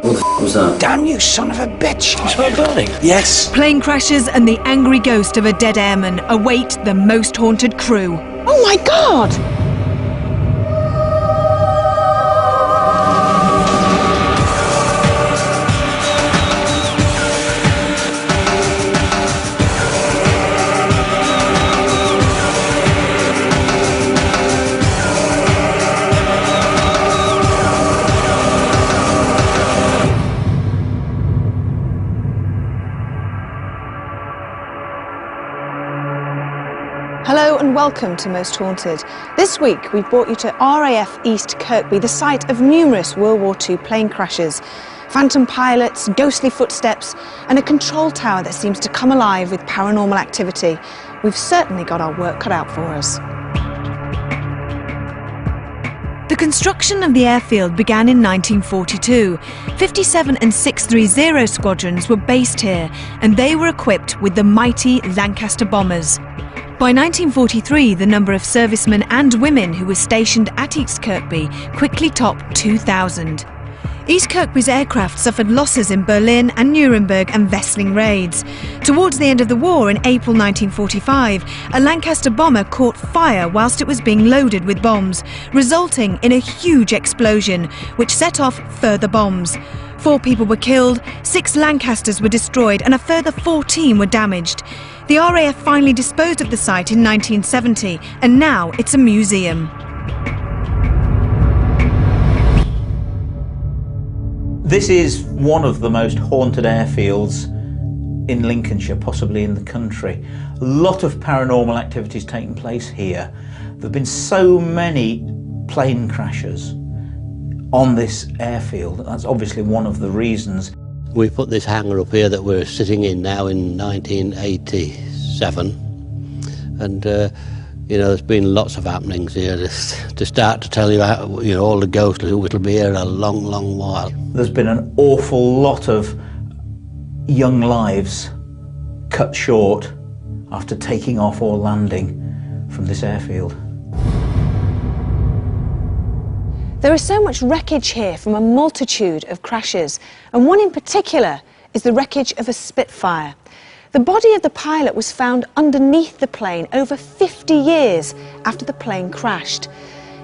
What the f*** was that? Damn you, son of a bitch! You saw a building? Yes. Plane crashes and the angry ghost of a dead airman await the most haunted crew. Oh my God! Hello and welcome to Most Haunted. This week we've brought you to RAF East Kirkby, the site of numerous World War II plane crashes, phantom pilots, ghostly footsteps and a control tower that seems to come alive with paranormal activity. We've certainly got our work cut out for us. The construction of the airfield began in 1942. 57 and 630 squadrons were based here and they were equipped with the mighty Lancaster bombers. By 1943, the number of servicemen and women who were stationed at East Kirkby quickly topped 2,000. East Kirkby's aircraft suffered losses in Berlin and Nuremberg and Wessling raids. Towards the end of the war in April 1945, a Lancaster bomber caught fire whilst it was being loaded with bombs, resulting in a huge explosion, which set off further bombs. 4 people were killed, 6 Lancasters were destroyed and a further 14 were damaged. The RAF finally disposed of the site in 1970 and now it's a museum. This is one of the most haunted airfields in Lincolnshire, possibly in the country. A lot of paranormal activities taking place here. There have been so many plane crashes on this airfield. That's obviously one of the reasons. We put this hangar up here that we're sitting in now in 1987, and you know, there's been lots of happenings here. To start to tell you, how, you know, all the ghosts, it'll be here a long, long while. There's been an awful lot of young lives cut short after taking off or landing from this airfield. There is so much wreckage here from a multitude of crashes, and one in particular is the wreckage of a Spitfire. The body of the pilot was found underneath the plane over 50 years after the plane crashed.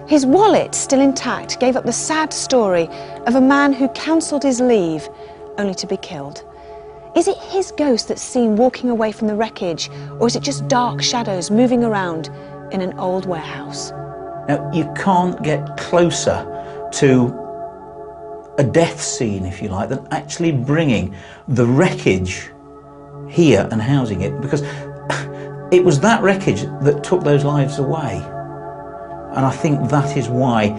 His wallet, still intact, gave up the sad story of a man who cancelled his leave only to be killed. Is it his ghost that's seen walking away from the wreckage, or is it just dark shadows moving around in an old warehouse? Now, you can't get closer to a death scene, if you like, than actually bringing the wreckage here and housing it, because it was that wreckage that took those lives away. And I think that is why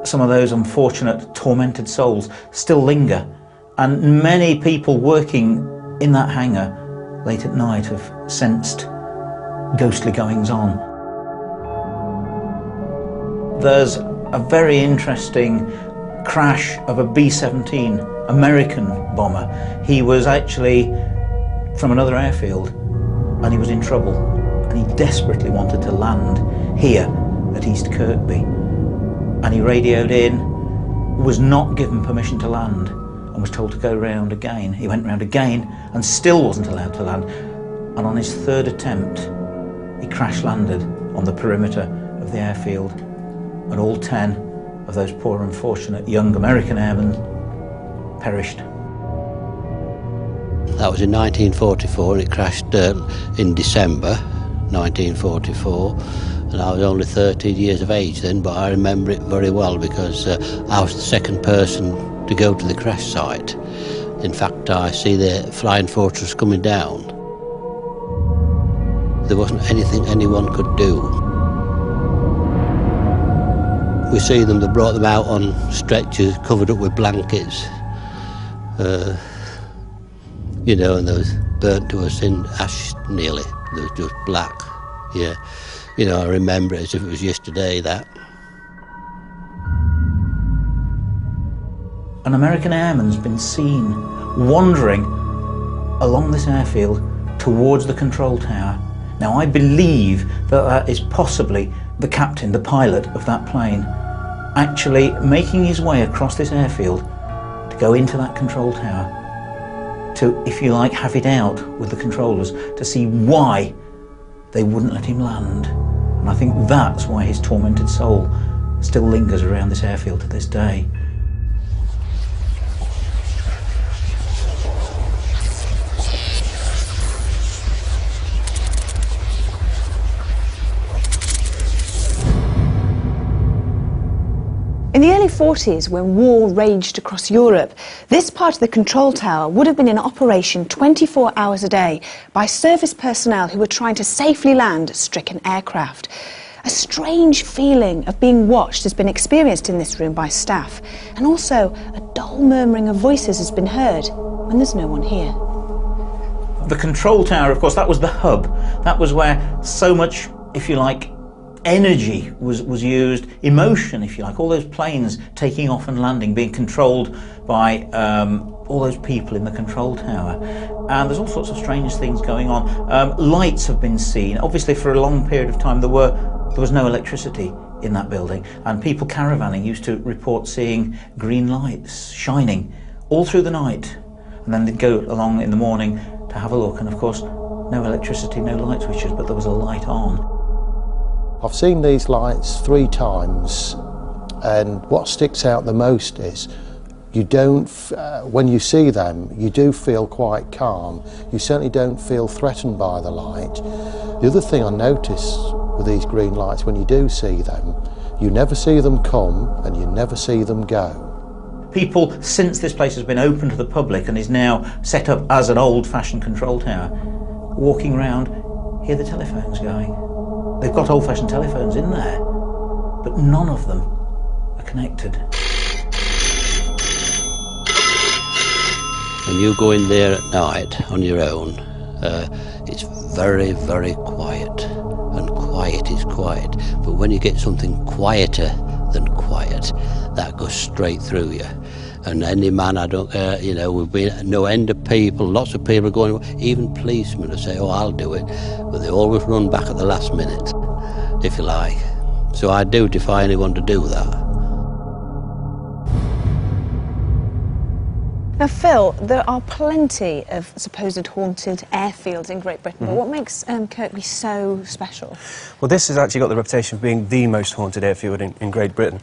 some of those unfortunate, tormented souls still linger. And many people working in that hangar late at night have sensed ghostly goings on. There's a very interesting crash of a B-17 American bomber. He was actually from another airfield and he was in trouble and he desperately wanted to land here at East Kirkby, and he radioed in, was not given permission to land and was told to go round again. He went round again and still wasn't allowed to land, and on his 3rd attempt he crash landed on the perimeter of the airfield, and all 10 of those poor unfortunate young American airmen perished. That was in 1944 and it crashed in December 1944, and I was only 13 years of age then, but I remember it very well because I was the second person to go to the crash site. In fact, I see the flying fortress coming down. There wasn't anything anyone could do. We see them, they brought them out on stretchers covered up with blankets, you know, and they was burnt to us in ash nearly. They was just black, yeah. You know, I remember it as if it was yesterday, that. An American airman's been seen wandering along this airfield towards the control tower. Now, I believe that that is possibly the captain, the pilot of that plane, actually making his way across this airfield to go into that control tower to, if you like, have it out with the controllers to see why they wouldn't let him land. And I think that's why his tormented soul still lingers around this airfield to this day. In the early 40s, when war raged across Europe, this part of the control tower would have been in operation 24 hours a day by service personnel who were trying to safely land stricken aircraft. A strange feeling of being watched has been experienced in this room by staff, and also a dull murmuring of voices has been heard when there's no one here. The control tower, of course, that was the hub. That was where so much, if you like, energy was used, emotion, if you like, all those planes taking off and landing, being controlled by all those people in the control tower. And there's all sorts of strange things going on. Lights have been seen. Obviously, for a long period of time, there was no electricity in that building, and people caravanning used to report seeing green lights shining all through the night, and then they'd go along in the morning to have a look, and of course, no electricity, no light switches, but there was a light on. I've seen these lights 3 times, and what sticks out the most is you don't, when you see them, you do feel quite calm. You certainly don't feel threatened by the light. The other thing I notice with these green lights, when you do see them, you never see them come and you never see them go. People, since this place has been open to the public and is now set up as an old-fashioned control tower, walking around, hear the telephones going. They've got old-fashioned telephones in there, but none of them are connected. When you go in there at night on your own, it's very, very quiet, and quiet is quiet. But when you get something quieter than quiet, that goes straight through you. And any man, we've been no end of people, lots of people going, even policemen will say, oh, I'll do it, but they always run back at the last minute, if you like. So I do defy anyone to do that. Now, Phil, there are plenty of supposed haunted airfields in Great Britain, but what makes Kirkby so special? Well, this has actually got the reputation of being the most haunted airfield in Great Britain,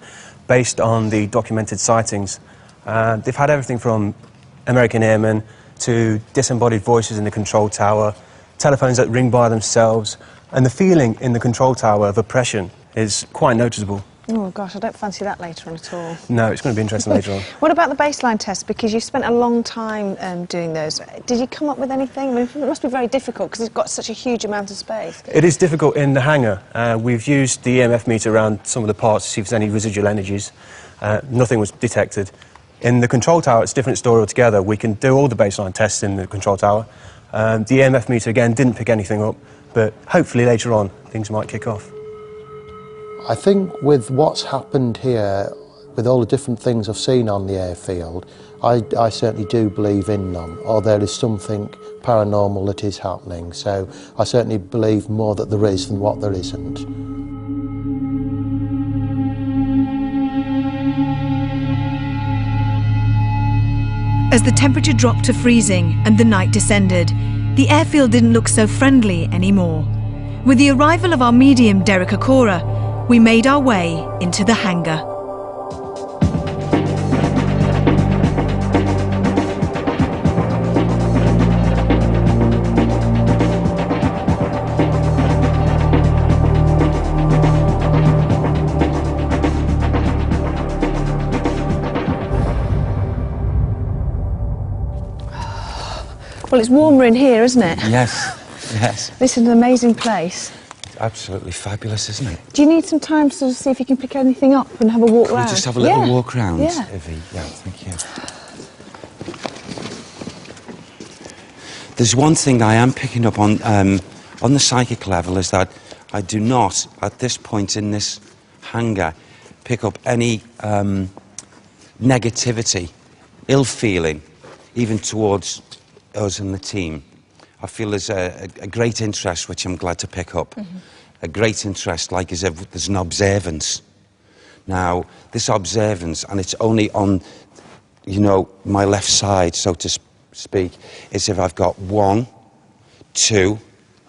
based on the documented sightings. They've had everything from American airmen to disembodied voices in the control tower, telephones that ring by themselves, and the feeling in the control tower of oppression is quite noticeable. Oh gosh, I don't fancy that later on at all. No, it's going to be interesting later on. What about the baseline tests? Because you've spent a long time doing those. Did you come up with anything? I mean, it must be very difficult because it's got such a huge amount of space. It is difficult in the hangar. We've used the EMF meter around some of the parts to see if there's any residual energies. Nothing was detected. In the control tower, it's a different story altogether. We can do all the baseline tests in the control tower. The EMF meter, again, didn't pick anything up, but hopefully later on, things might kick off. I think with what's happened here, with all the different things I've seen on the airfield, I certainly do believe in them, or there is something paranormal that is happening. So I certainly believe more that there is than what there isn't. As the temperature dropped to freezing and the night descended, the airfield didn't look so friendly anymore. With the arrival of our medium, Derek Okora, we made our way into the hangar. Well, it's warmer in here, isn't it? Yes, yes. This is an amazing place. It's absolutely fabulous, isn't it? Do you need some time to see if you can pick anything up and have a walk Can round? we just have a little walk round, Yeah. Ivy? Yeah, thank you. There's one thing I am picking up on the psychic level, is that I do not, at this point in this hangar, pick up any negativity, ill feeling, even towards us and the team. I feel there's a great interest, which I'm glad to pick up. A great interest, like as if there's an observance. Now, this observance, and it's only on you know, my left side, so to speak, is if I've got 1, 2,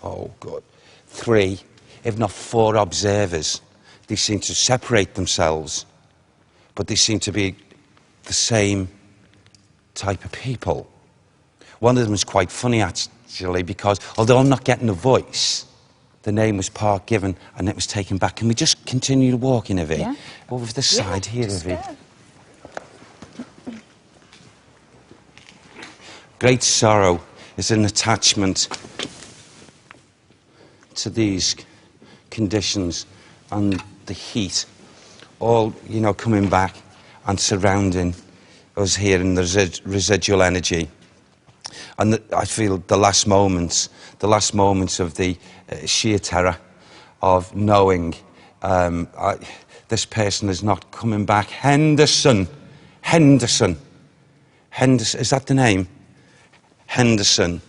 oh good, 3, if not 4 observers. They seem to separate themselves, but they seem to be the same type of people. One of them is quite funny, actually, because although I'm not getting a voice, the name was part given and it was taken back. Can we just continue walking, Ivy? Yeah. Over this side here, Ivy. Great sorrow is an attachment to these conditions and the heat, all, you know, coming back and surrounding us here in the residual energy. And I feel the last moments of the sheer terror of knowing this person is not coming back. Henderson, is that the name? Henderson.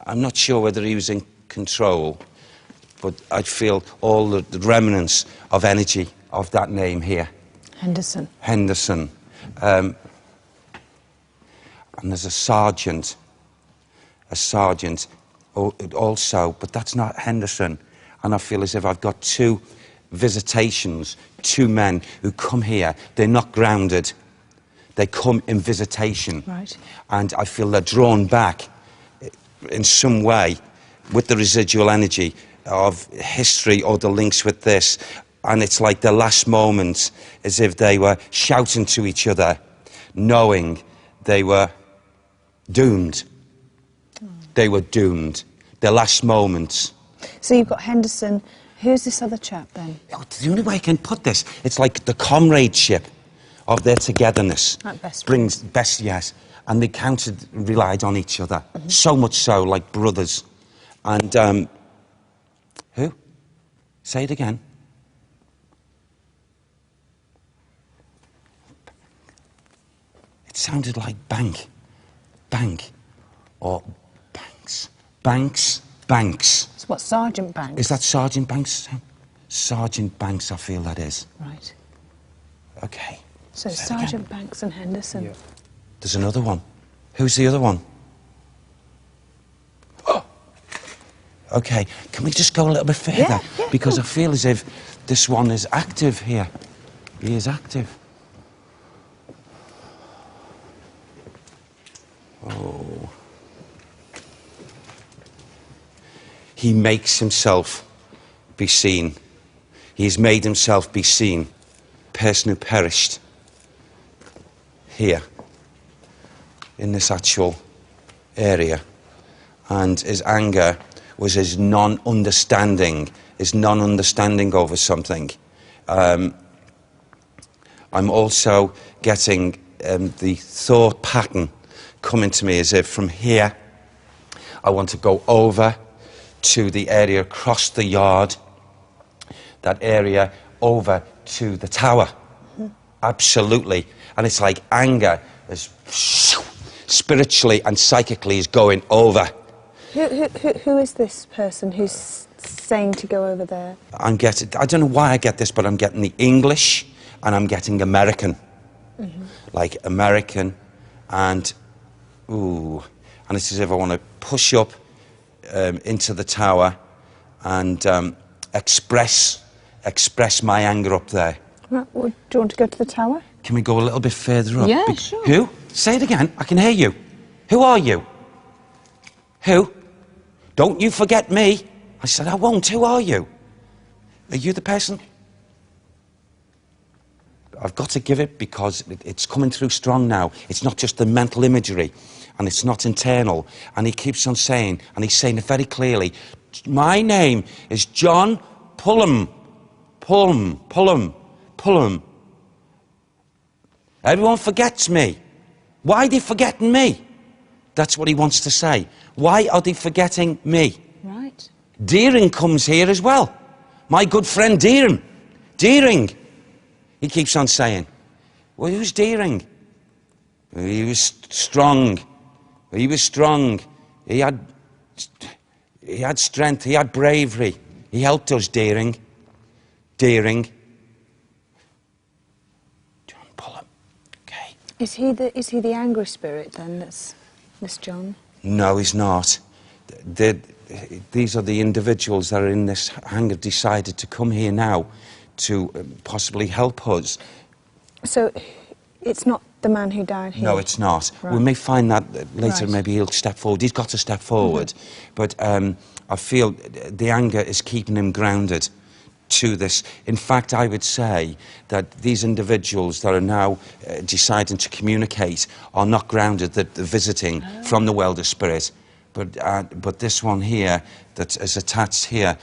I'm not sure whether he was in control, but I feel all the remnants of energy of that name here. Henderson. And there's a sergeant also, but that's not Henderson. And I feel as if I've got 2 visitations, 2 men who come here. They're not grounded. They come in visitation. Right. And I feel they're drawn back in some way with the residual energy of history or the links with this. And it's like the last moments, as if they were shouting to each other, knowing they were doomed. They were doomed. Their last moments. So you've got Henderson. Who's this other chap then? The only way I can put this, it's like the comradeship of their togetherness. Like best brings best, yes. And they relied on each other. So much so, like brothers. And, who? Say it again. It sounded like bank, or banks. It's what, Sergeant Banks? Is that Sergeant Banks? Sergeant Banks, I feel that is. Right. Okay. So Sergeant Banks and Henderson. Yeah. There's another one. Who's the other one? Oh! Okay, can we just go a little bit further? Yeah, because I feel as if this one is active here. He is active. Oh. He makes himself be seen. He's made himself be seen. Person who perished here in this actual area. And his anger was his non-understanding over something. I'm also getting the thought pattern coming to me as if from here I want to go over to the area across the yard, that area over to the tower. Absolutely. And it's like anger is spiritually and psychically is going over. Who is this person who's saying to go over there? I don't know why I get this, but I'm getting the English and I'm getting American. Like American and, ooh, and it's as if I want to push up into the tower and express my anger up there. Right, well, do you want to go to the tower? Can we go a little bit further up? Yeah, sure. Who? Say it again. I can hear you. Who are you? Who? Don't you forget me. I said, I won't. Who are you? Are you the person? I've got to give it because it's coming through strong now. It's not just the mental imagery and it's not internal. And he keeps on saying, and he's saying it very clearly, my name is John Pullum. Everyone forgets me. Why are they forgetting me? That's what he wants to say. Why are they forgetting me? Right. Deering comes here as well. My good friend Deering. Deering. He keeps on saying. Well, who's Deering? He was strong. He was strong. He had strength. He had bravery. He helped us, Deering. Deering. John Pullum. Okay. Is he the angry spirit then, that's Miss John? No, he's not. These are the individuals that are in this hangar decided to come here now to possibly help us. So it's not the man who died here? No, it's not. Right. We may find that later. Right. Maybe he'll step forward. He's got to step forward. But I feel the anger is keeping him grounded to this. In fact, I would say that these individuals that are now deciding to communicate are not grounded, that they're visiting from the Welder spirit. But this one here that is attached here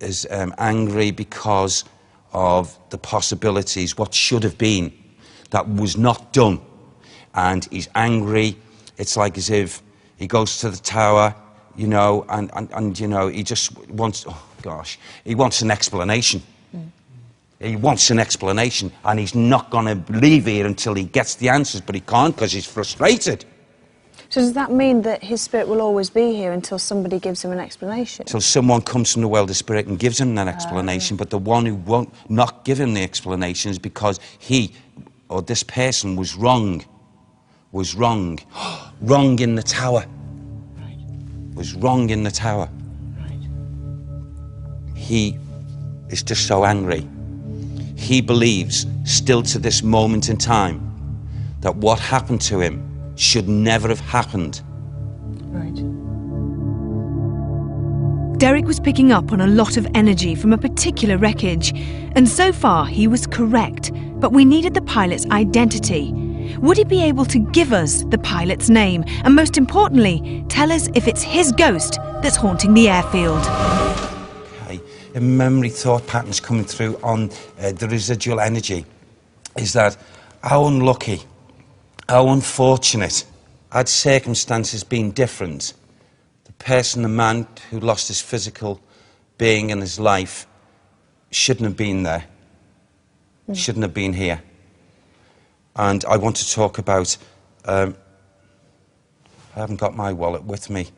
is angry because of the possibilities, what should have been, that was not done. And he's angry. It's like as if he goes to the tower, you know, and you know, he just wants, oh gosh, he wants an explanation. He wants an explanation, and he's not going to leave here until he gets the answers, but he can't because he's frustrated. So does that mean that his spirit will always be here until somebody gives him an explanation? Until someone comes from the Welder spirit and gives him that explanation, but the one who won't not give him the explanation is because he or this person was wrong. Was wrong. Wrong in the tower. Right. Was wrong in the tower. Right. He is just so angry. He believes, still to this moment in time, that what happened to him should never have happened. Right. Derek was picking up on a lot of energy from a particular wreckage, and so far he was correct, but we needed the pilot's identity. Would he be able to give us the pilot's name, and most importantly, tell us if it's his ghost that's haunting the airfield? Okay. A memory thought patterns coming through on the residual energy is that how unlucky, how unfortunate, had circumstances been different, the man who lost his physical being in his life shouldn't have been there, shouldn't have been here. And I want to talk about, I haven't got my wallet with me.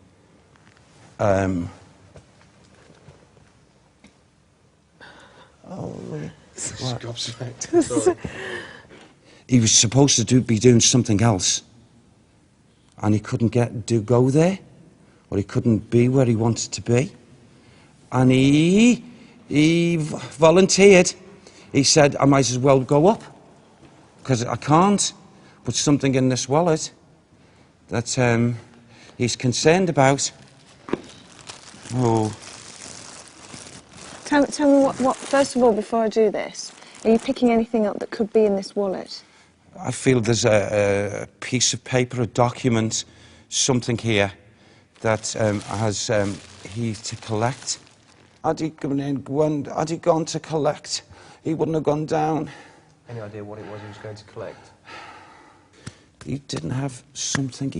He was supposed to be doing something else, and he couldn't go there, or he couldn't be where he wanted to be. And he volunteered. He said, I might as well go up, because I can't put something in this wallet that he's concerned about. Oh. Tell me what, first of all, before I do this, are you picking anything up that could be in this wallet? I feel there's a piece of paper, a document, something here that has he to collect. Had he gone to collect, he wouldn't have gone down. Any idea what it was he was going to collect? He didn't have something,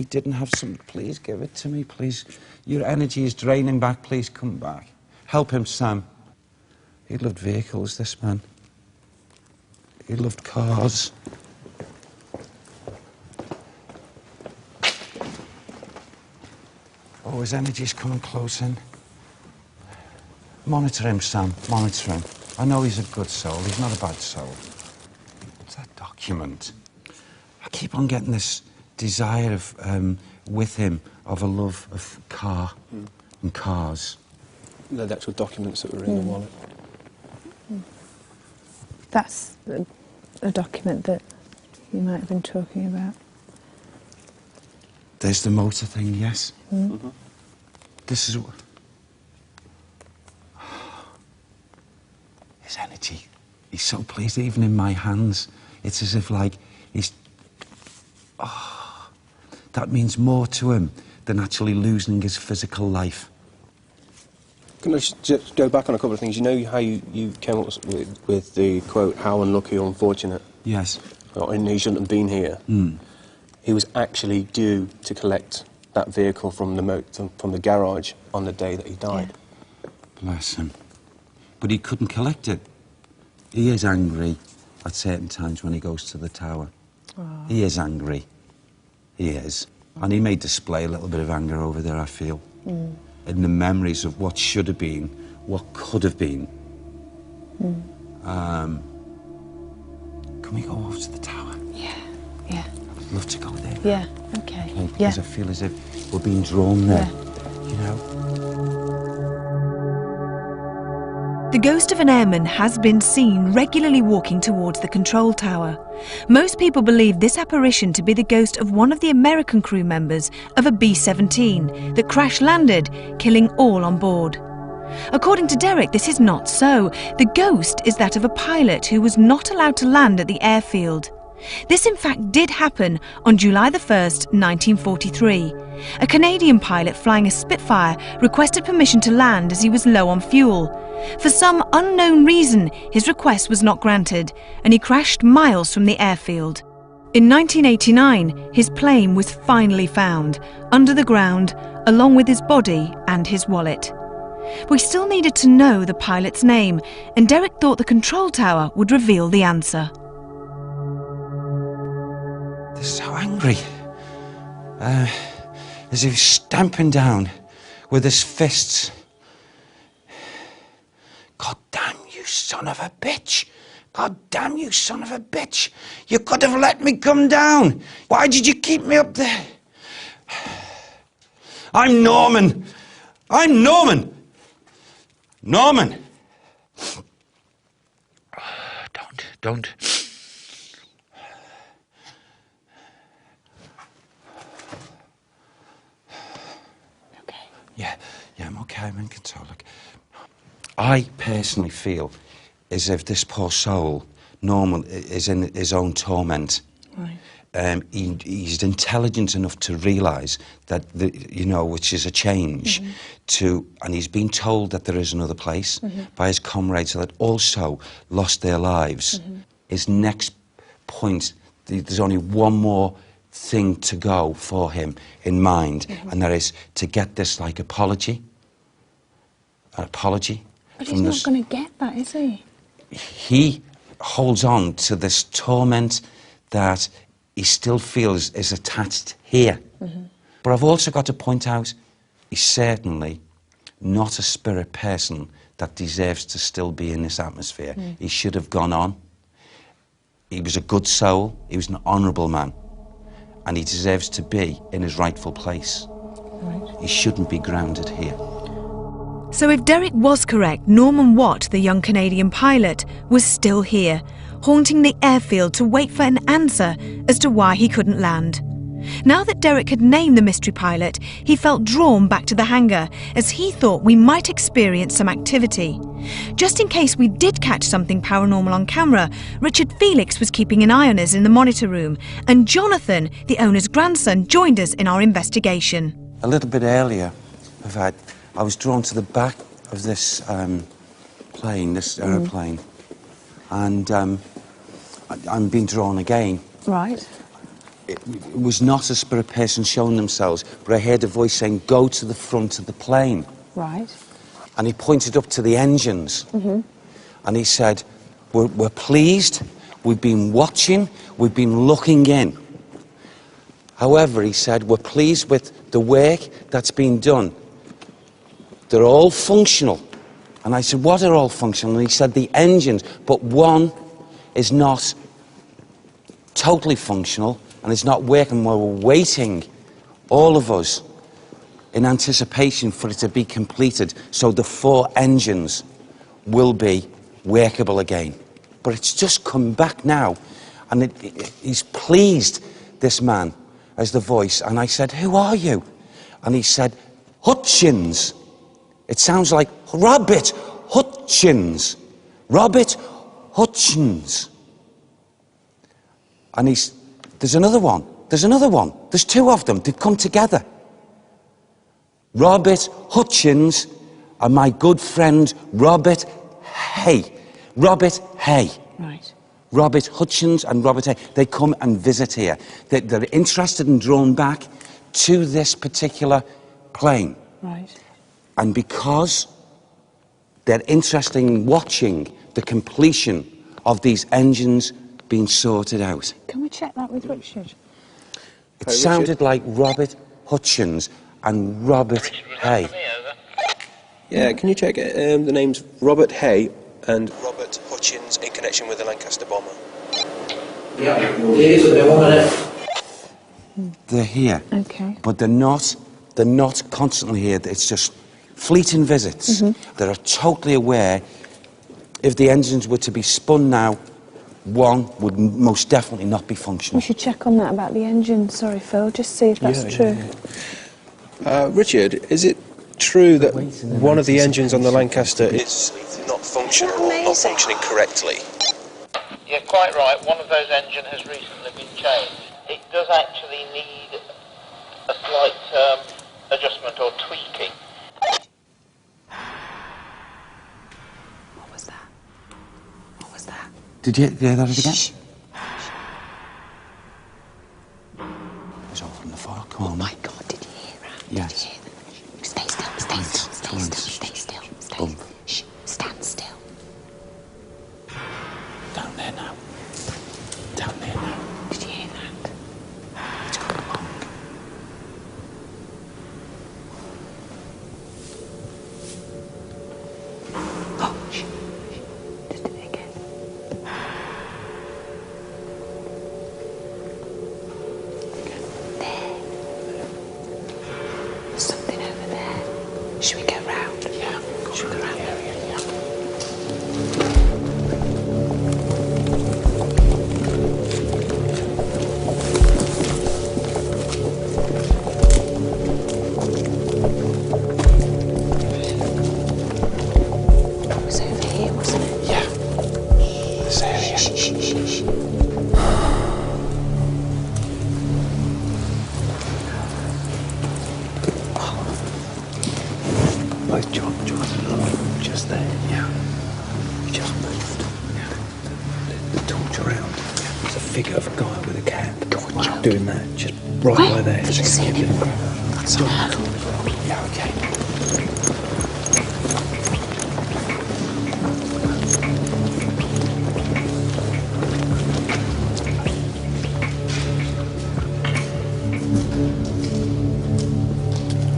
please give it to me, please. Your energy is draining back, please come back. Help him, Sam. He loved vehicles, this man. He loved cars. Oh, his energy's coming close in. Monitor him, Sam, monitor him. I know he's a good soul, he's not a bad soul. What's that document? I keep on getting this desire of, with him, of a love of car and cars. The actual documents that were in the wallet. That's a document that you might have been talking about. There's the motor thing, yes. This is his energy. He's so pleased, even in my hands. It's as if, like, he's... Oh, that means more to him than actually losing his physical life. Can I just go back on a couple of things? You know how you came up with the quote, how unlucky or unfortunate? Yes. And he shouldn't have been here. He was actually due to collect that vehicle from the garage on the day that he died. Yeah. Bless him. But he couldn't collect it. He is angry at certain times when he goes to the tower. Oh. He is angry. He is. And he may display a little bit of anger over there, I feel. In the memories of what should have been, what could have been. Can we go over to the tower? Yeah. love to go there. Yeah, okay. Because I feel as if we're being drawn there, you know. The ghost of an airman has been seen regularly walking towards the control tower. Most people believe this apparition to be the ghost of one of the American crew members of a B-17 that crash-landed, killing all on board. According to Derek, this is not so. The ghost is that of a pilot who was not allowed to land at the airfield. This in fact did happen on July the 1st, 1943. A Canadian pilot flying a Spitfire requested permission to land as he was low on fuel. For some unknown reason, his request was not granted, and he crashed miles from the airfield. In 1989, his plane was finally found, under the ground, along with his body and his wallet. We still needed to know the pilot's name, and Derek thought the control tower would reveal the answer. They're so angry. As he was stamping down with his fists. God damn you, son of a bitch. God damn you, son of a bitch. You could have let me come down. Why did you keep me up there? I'm Norman. I'm Norman. Norman. Don't. Yeah, I'm okay, I'm in control. Look, I personally feel as if this poor soul, Norman, is in his own torment. Right. He's intelligent enough to realise that, which is a change, and he's been told that there is another place by his comrades that also lost their lives. His next point, there's only one more thing to go for him in mind, and that is to get this apology. An apology. But he's not going to get that, is he? He holds on to this torment that he still feels is attached here. But I've also got to point out, he's certainly not a spirit person that deserves to still be in this atmosphere. He should have gone on. He was a good soul, he was an honourable man, and he deserves to be in his rightful place. Right. He shouldn't be grounded here. So if Derek was correct, Norman Watt, the young Canadian pilot, was still here, haunting the airfield to wait for an answer as to why he couldn't land. Now that Derek had named the mystery pilot, he felt drawn back to the hangar, as he thought we might experience some activity. Just in case we did catch something paranormal on camera, Richard Felix was keeping an eye on us in the monitor room, and Jonathan, the owner's grandson, joined us in our investigation. A little bit earlier, I was drawn to the back of this plane, this aeroplane, and I'm being drawn again. Right. It was not a spirit person showing themselves, but I heard a voice saying, "Go to the front of the plane." Right. And he pointed up to the engines, and he said, we're pleased, we've been watching, we've been looking in. However, he said, we're pleased with the work that's been done. They're all functional. And I said, what are all functional? And he said, the engines, but one is not totally functional, and it's not working. We're waiting, all of us, in anticipation for it to be completed, so the 4 engines will be workable again. But it's just come back now, and he's pleased, this man, as the voice. And I said, who are you? And he said, Hutchins. It sounds like Robert Hutchins. Robert Hutchins. And there's another one. There's 2 of them. They've come together. Robert Hutchins and my good friend Robert Hay. Robert Hay. Right. Robert Hutchins and Robert Hay. They come and visit here. They're interested and drawn back to this particular plane. Right. And because they're interested in watching the completion of these engines being sorted out. Can we check that with Richard? It sounded like Robert Hutchins and Robert Hay. Yeah, can you check the names Robert Hay and Robert Hutchins in connection with the Lancaster bomber? Yeah, here's the one minute. they're here. Okay. But they're not constantly here. It's just fleeting visits. They are totally aware if the engines were to be spun now, one would most definitely not be functional. We should check on that about the engine. Sorry, Phil, just see if that's true. Richard, is it true that one of the engines on the Lancaster is not functional or not functioning correctly? You're quite right. One of those engines has recently been changed. It does actually need a slight adjustment or tweaking. What was that? What was that? Did you hear that again? Shh. It's all from the far corner. Oh my God, did you hear that? Yes. Did you hear that? Stay still, stay still, stay still, stay still, stay still. Shh, stand still. Down there now. Down there now. Did you hear that? It's got a honk. Oh, shh. Just do it again. There. There's something over there. Should we go round? Yeah. Should we go round? It was over here, wasn't it? Yeah. This area. Shh, shh, shh, shh. Both John, just there. Yeah. He just moved. The torch around. There's a figure of a guy with a cap. Doing that, just right by there. Did you see him? That's a Yeah, okay.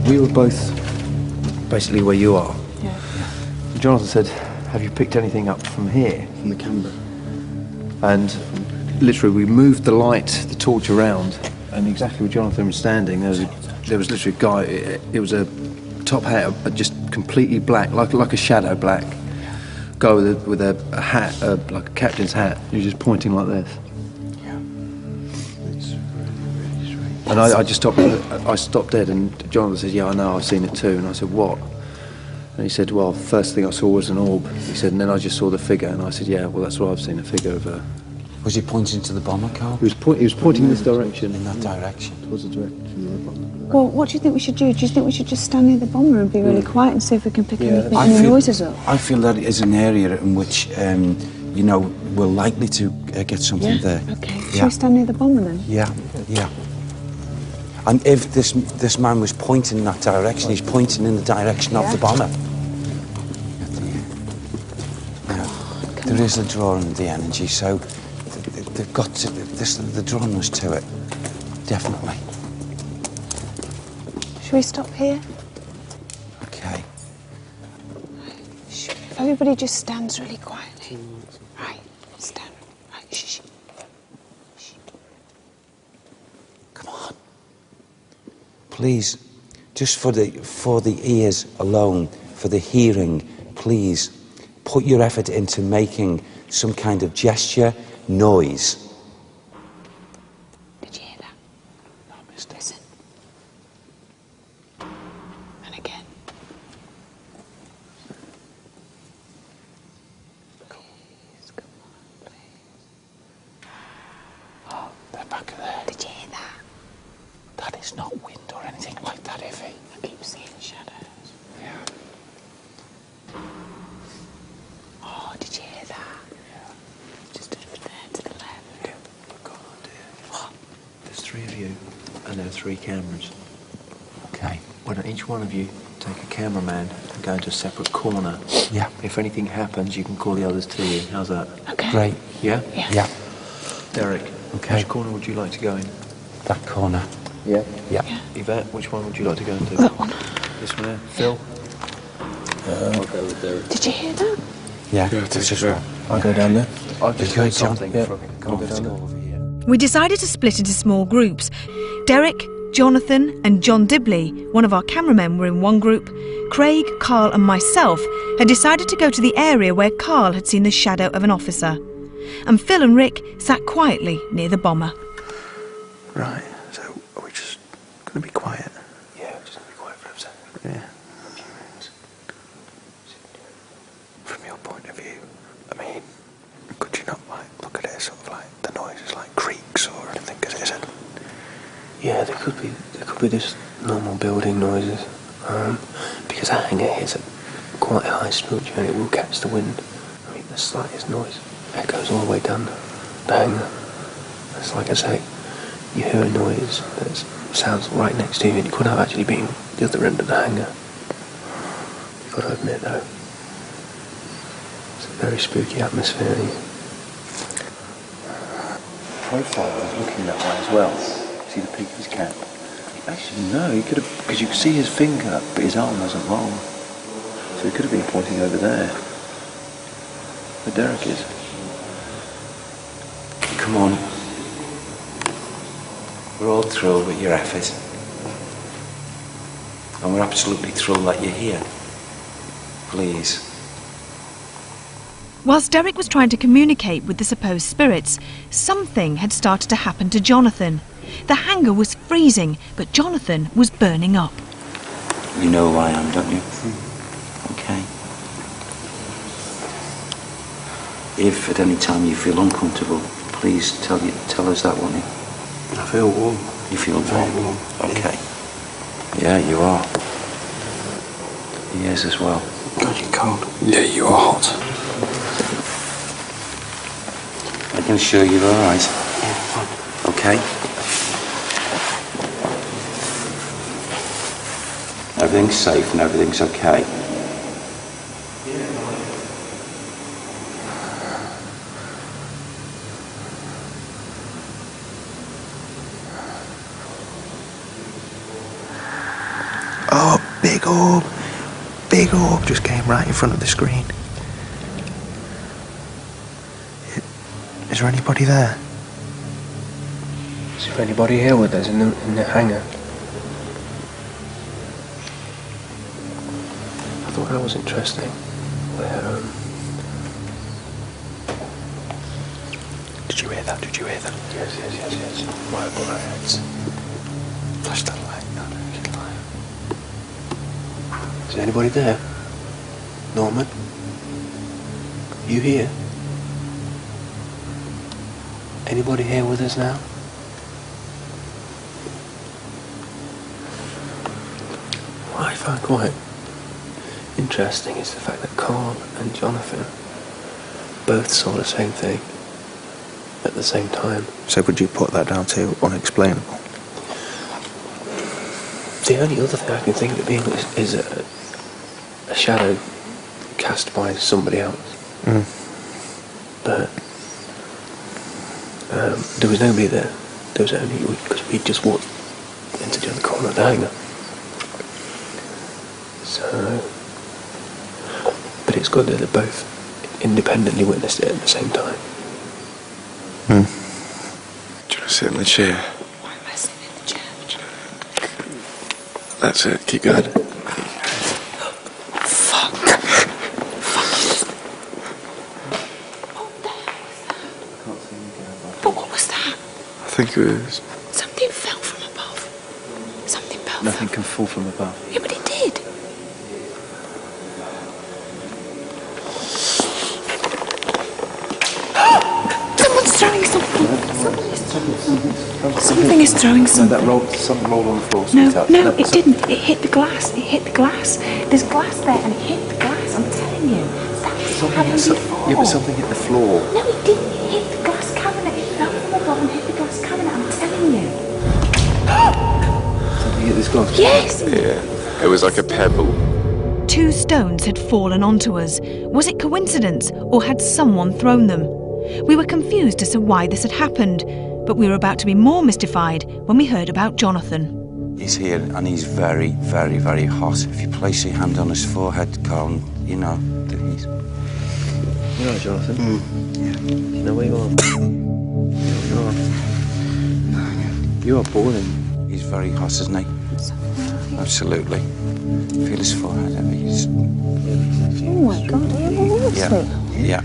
We were both basically where you are. Yeah. Jonathan said, have you picked anything up from here? From the camera. And literally we moved the light, the torch around, and exactly where Jonathan was standing, there was literally a guy, it was a top hat, just completely black, like a shadow black. Guy with a hat, like a captain's hat, he was just pointing like this. And I just stopped. I stopped dead, and Jonathan said, "Yeah, I know. I've seen it too." And I said, "What?" And he said, "Well, first thing I saw was an orb." He said, and then I just saw the figure, and I said, "Yeah, well, that's what I've seen, a figure of a." Was he pointing to the bomber car? He was pointing in this direction. In that direction. Towards the direction of the bomber. Well, what do you think we should do? Do you think we should just stand near the bomber and be really quiet and see if we can pick any noises up? I feel that is an area in which, you know, we're likely to get something there. Okay. Should we stand near the bomber then? Yeah, yeah. And if this man was pointing in that direction, he's pointing in the direction of the bomber. Now, there is a draw on the energy, so they've got to. The drawing was to it, definitely. Should we stop here? Okay. If everybody just stands really quietly. Right, stand. Right, shh. Shh. Come on. Please, just for the ears alone, for the hearing, please put your effort into making some kind of gesture, noise. Did you hear that? No, I missed it. Listen. And again. Please, come on, please. Oh, they're back there. Did you hear that? That is not wind or anything like that, Evie. I keep seeing shadows. Yeah. Oh, did you hear that? Yeah. Just over there to the left. Yeah, I've got an idea. What? There's three of you, and there are three cameras. Okay. Why don't each one of you take a cameraman and go into a separate corner? Yeah. If anything happens, you can call the others to you. How's that? Okay. Great. Yeah? Yeah. Yeah. Derek, Okay. which corner would you like to go in? That corner. Yeah. Yeah. Yvette, which one would you like to go into? That one. This one there? Phil? I'll go with Derek. Did you hear that? Yeah. This is right. I'll go down there. I've just Okay, heard John. something Yeah. from him. Come on, let's go over here. We decided to split into small groups. Derek, Jonathan and John Dibley, one of our cameramen, were in one group. Craig, Carl and myself had decided to go to the area where Carl had seen the shadow of an officer. And Phil and Rick sat quietly near the bomber. Right, so are we just going to be quiet? Yeah, we're just going to be quiet for a second. Yeah. From your point of view, I mean, could you not like look at it sort of like the noise is like creaks or anything? Because it isn't. Yeah, there could be just normal building noises. Because that hangar hits at quite a high structure and it will catch the wind. I mean, the slightest noise echoes all the way down the hangar. It's like I say, you hear a noise that sounds right next to you and you could have actually been the other end of the hangar. You've got to admit though, it's a very spooky atmosphere. Profile was looking that way as well. See the peak of his cap? Actually no, he could have, because you could see his finger but his arm wasn't long. So he could have been pointing over there. Where Derek is. Come on. We're all thrilled with your effort. And we're absolutely thrilled that you're here. Please. Whilst Derek was trying to communicate with the supposed spirits, something had started to happen to Jonathan. The hangar was freezing, but Jonathan was burning up. You know who I am, don't you? Okay. If at any time you feel uncomfortable, please tell us that, won't you? I feel warm. You feel very warm? warm. Okay. Yeah, you are. He is as well. God, you're cold. Yeah, you are hot. I can assure you you're alright. Yeah, fine. Okay? Everything's safe and everything's okay. Oh, big orb. Big orb just came right in front of the screen. Is there anybody there? Is there anybody here with us in the hangar? I thought that was interesting. Did you hear that? Did you hear that? Yes. Right. Flash that light. Is there anybody there? Norman? You here? Anybody here with us now? What I find quite interesting is the fact that Carl and Jonathan both saw the same thing at the same time. So would you put that down to unexplainable? The only other thing I can think of being is a shadow cast by somebody else. But there was nobody there. There was only, because we just walked into the other corner of the hangar. So, but it's good that they both independently witnessed it at the same time. Do you want to sit in the chair? Why am I sitting in the chair? That's it, keep going. Fuck. But what was that? I think it was... Something fell from above. Something fell Nothing from... can fall from above. Yeah, but it did. Someone's throwing something. Something is throwing something. Something rolled on the floor. No, it didn't. It hit the glass. There's glass there and it hit the glass, I'm telling you. That's what happened before. Yeah, but something hit the floor. No, it didn't. It hit the glass cabinet. It fell from above and hit the glass cabinet, I'm telling you. Something hit this glass? Yes! Yeah, it was like a pebble. 2 stones had fallen onto us. Was it coincidence, or had someone thrown them? We were confused as to why this had happened, but we were about to be more mystified when we heard about Jonathan. He's here and he's very, very, very hot. If you place your hand on his forehead, Carl, you know that he's... You know, Jonathan? Yeah. You know where you are? You know where you are? You are boiling. He's very hot, isn't he? Absolutely. Feel his forehead. He's... Oh my God, are you all right, sweet? Yeah.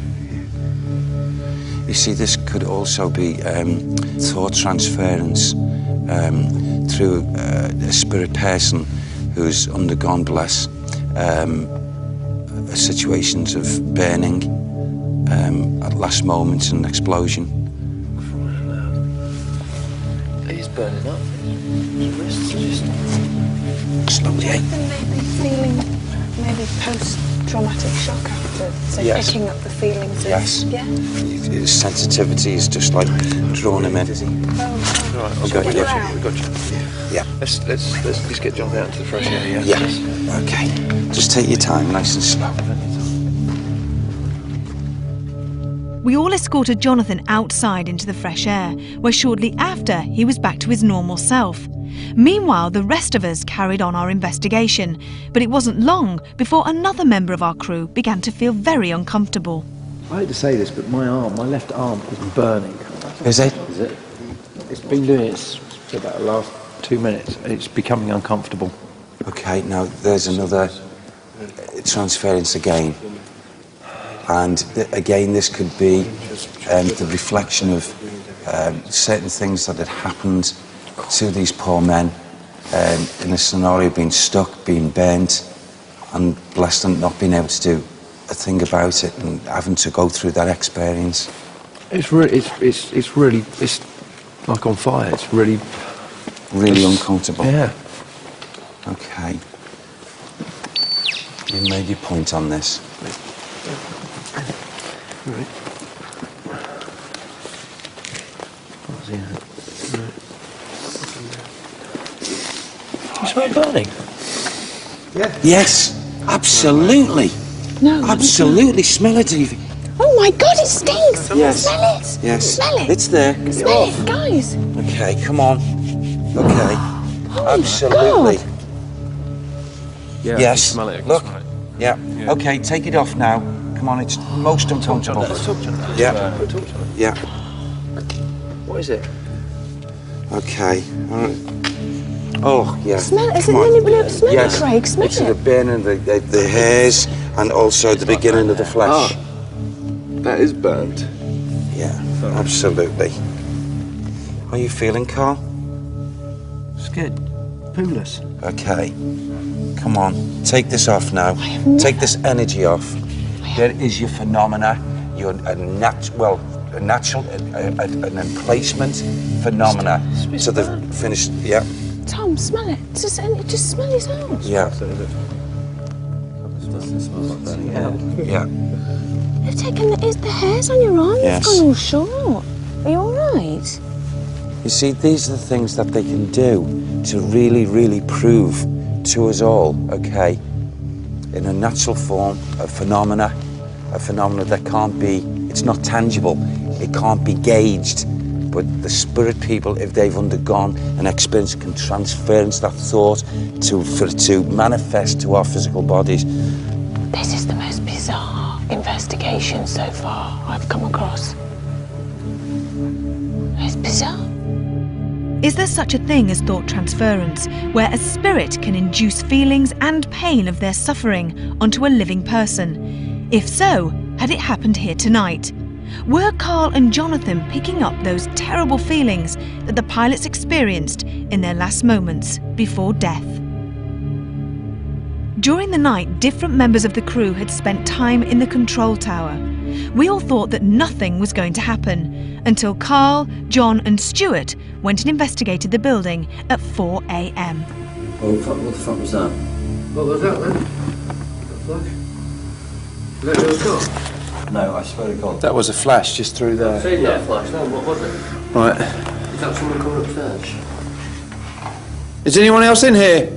You see, this could also be thought transference through a spirit person who's undergone, bless, situations of burning at last moments and explosion. He's burning up. His wrists are just... Slowly, eh? Maybe feeling, maybe post-traumatic shock after, so Yes. picking up the feelings of... Yes. Yeah? His sensitivity is just like drawing him in. Right, I've got you. We've got you. Yeah. Let's just get Jonathan out into the fresh air, yeah? Yeah. Okay. Just take your time, nice and slow. We all escorted Jonathan outside into the fresh air, where shortly after he was back to his normal self. Meanwhile, the rest of us carried on our investigation, but it wasn't long before another member of our crew began to feel very uncomfortable. I hate to say this, but my left arm is burning. Is it? Is it? It's been doing it for about the last 2 minutes. It's becoming uncomfortable. Okay, now there's another transference again. And again, this could be the reflection of certain things that had happened to these poor men in a scenario, being stuck, being burnt, and blessed and not being able to do a thing about it and having to go through that experience. It's really like on fire. It's really uncomfortable. Yeah. Okay. You made your point on this. Right. You smell burning? Yeah. Yes, absolutely. No. Absolutely. Smell it, Evie. Oh my God, it stinks! Yes. Smell it! Yes. Smell it! It's there. Smell it, guys! Okay, come on. Okay. Oh Absolutely. My God. Yeah. Yes. Smell it. I can Look. smell it. Yeah. Okay, take it off now. Come on, it's most uncomfortable. Let's talk to him. Yeah. Yeah. What is it? Okay. All right. Oh, yeah. Smell it. Has Come it on. anybody else smell Yes. it, Craig? Smell It's the it. burning, the hairs, and also the beginning of the flesh. That is burnt. Yeah, absolutely. How are you feeling, Carl? Scared. Pooless. Okay. Come on, take this off now. Take this energy off. There is your phenomena. You're an emplacement phenomena. So they've finished. Yeah. Tom, smell it. Just smell his house. Yeah. Yeah. They've taken the hairs on your arm. Yes. They've gone all short. Are you all right? You see, these are the things that they can do to really, really prove to us all, okay, in a natural form, a phenomena that can't be, it's not tangible, it can't be gauged, but the spirit people, if they've undergone an experience, can transference that thought for it to manifest to our physical bodies. This is the most bizarre investigation so far I've come across. It's bizarre. Is there such a thing as thought transference, where a spirit can induce feelings and pain of their suffering onto a living person? If so, had it happened here tonight? Were Carl and Jonathan picking up those terrible feelings that the pilots experienced in their last moments before death? During the night, different members of the crew had spent time in the control tower. We all thought that nothing was going to happen until Carl, John and Stuart went and investigated the building at 4 a.m. Oh, what the fuck was that? What was that, man? Flash? Is that your car? No, I swear to God. That was a flash just through there. I've seen that flash. No, what was it? Right. Is that someone coming upstairs? Is anyone else in here?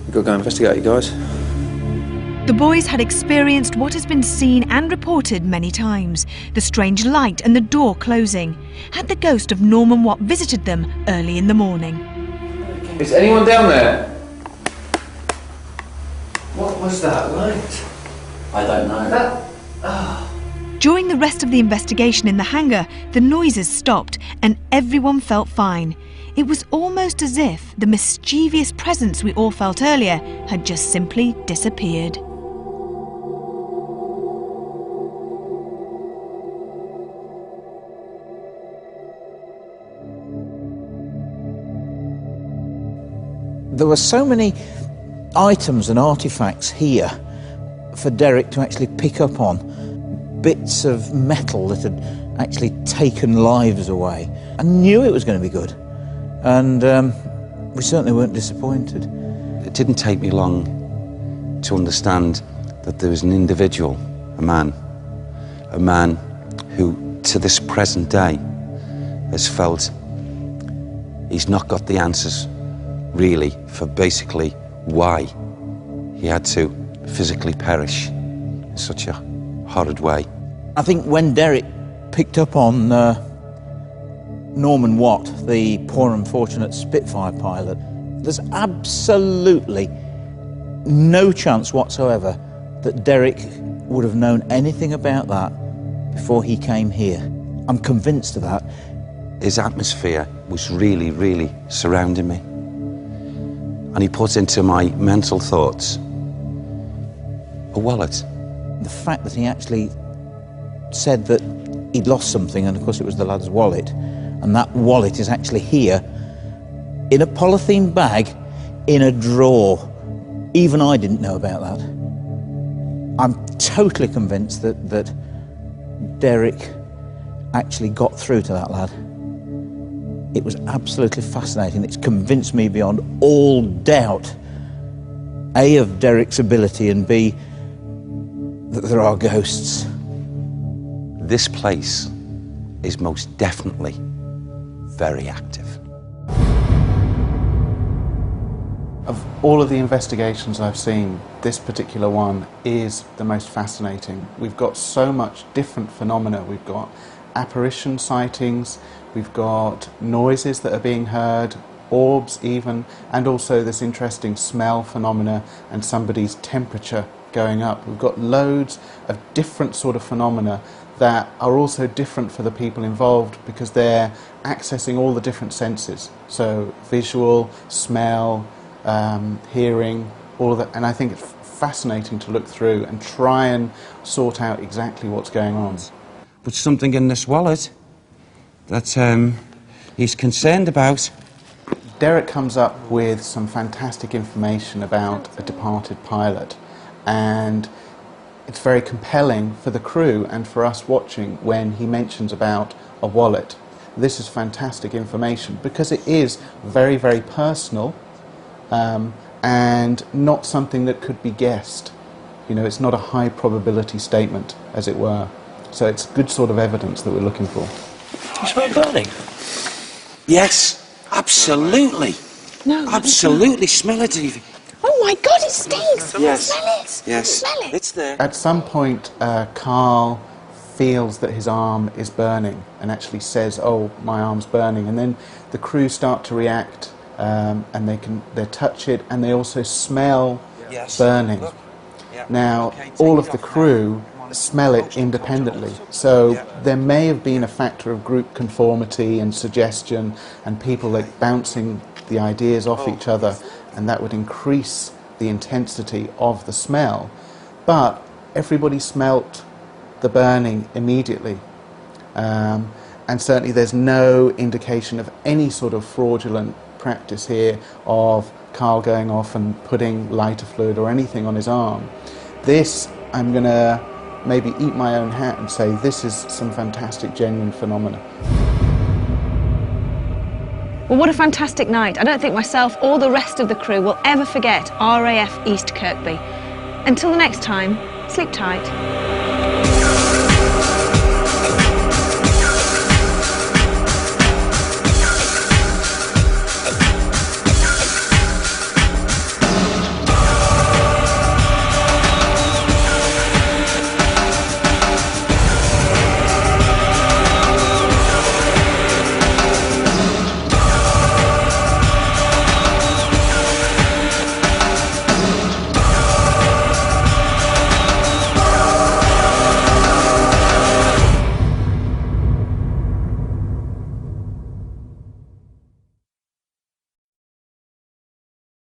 We've got to go investigate, you guys. The boys had experienced what has been seen and reported many times, the strange light and the door closing. Had the ghost of Norman Watt visited them early in the morning? Is anyone down there? What was that light? I don't know. That... During the rest of the investigation in the hangar, the noises stopped and everyone felt fine. It was almost as if the mischievous presence we all felt earlier had just simply disappeared. There were so many items and artefacts here for Derek to actually pick up on. Bits of metal that had actually taken lives away. I knew it was going to be good, and we certainly weren't disappointed. It didn't take me long to understand that there was an individual, a man who to this present day has felt he's not got the answers really for basically why he had to physically perish in such a horrid way. I think when Derek picked up on Norman Watt, the poor unfortunate Spitfire pilot, there's absolutely no chance whatsoever that Derek would have known anything about that before he came here. I'm convinced of that. His atmosphere was really, really surrounding me. And he put into my mental thoughts a wallet. The fact that he actually said that he'd lost something, and of course it was the lad's wallet, and that wallet is actually here in a polythene bag in a drawer. Even I didn't know about that. I'm totally convinced that Derek actually got through to that lad. It was absolutely fascinating. It's convinced me beyond all doubt, A, of Derek's ability, and B, that there are ghosts. This place is most definitely very active. Of all of the investigations I've seen, this particular one is the most fascinating. We've got so much different phenomena. We've got apparition sightings, we've got noises that are being heard, orbs even, and also this interesting smell phenomena and somebody's temperature going up. We've got loads of different sort of phenomena that are also different for the people involved because they're accessing all the different senses. So visual, smell, hearing, all of that. And I think it's fascinating to look through and try and sort out exactly what's going on. But something in this wallet that he's concerned about. Derek comes up with some fantastic information about a departed pilot, and it's very compelling for the crew and for us watching when he mentions about a wallet. This is fantastic information because it is very, very personal and not something that could be guessed. You know, it's not a high probability statement, as it were. So it's good sort of evidence that we're looking for. You smell burning? Yes, absolutely. No. Absolutely, smell it, Evie. Oh my God, it stinks! Yes. Smell it! Yes, Smell it! it's there. At some point, Carl feels that his arm is burning and actually says, "Oh, my arm's burning," and then the crew start to react and they touch it and they also smell burning. Look. Yeah. Now, Okay, all take of the it off crew smell it independently, so there may have been a factor of group conformity and suggestion and people like bouncing the ideas off each other, and that would increase the intensity of the smell. But everybody smelt the burning immediately, and certainly there's no indication of any sort of fraudulent practice here of Carl going off and putting lighter fluid or anything on his arm. This, I'm going to maybe eat my own hat and say this is some fantastic, genuine phenomena. Well, what a fantastic night. I don't think myself or the rest of the crew will ever forget RAF East Kirkby. Until the next time, sleep tight.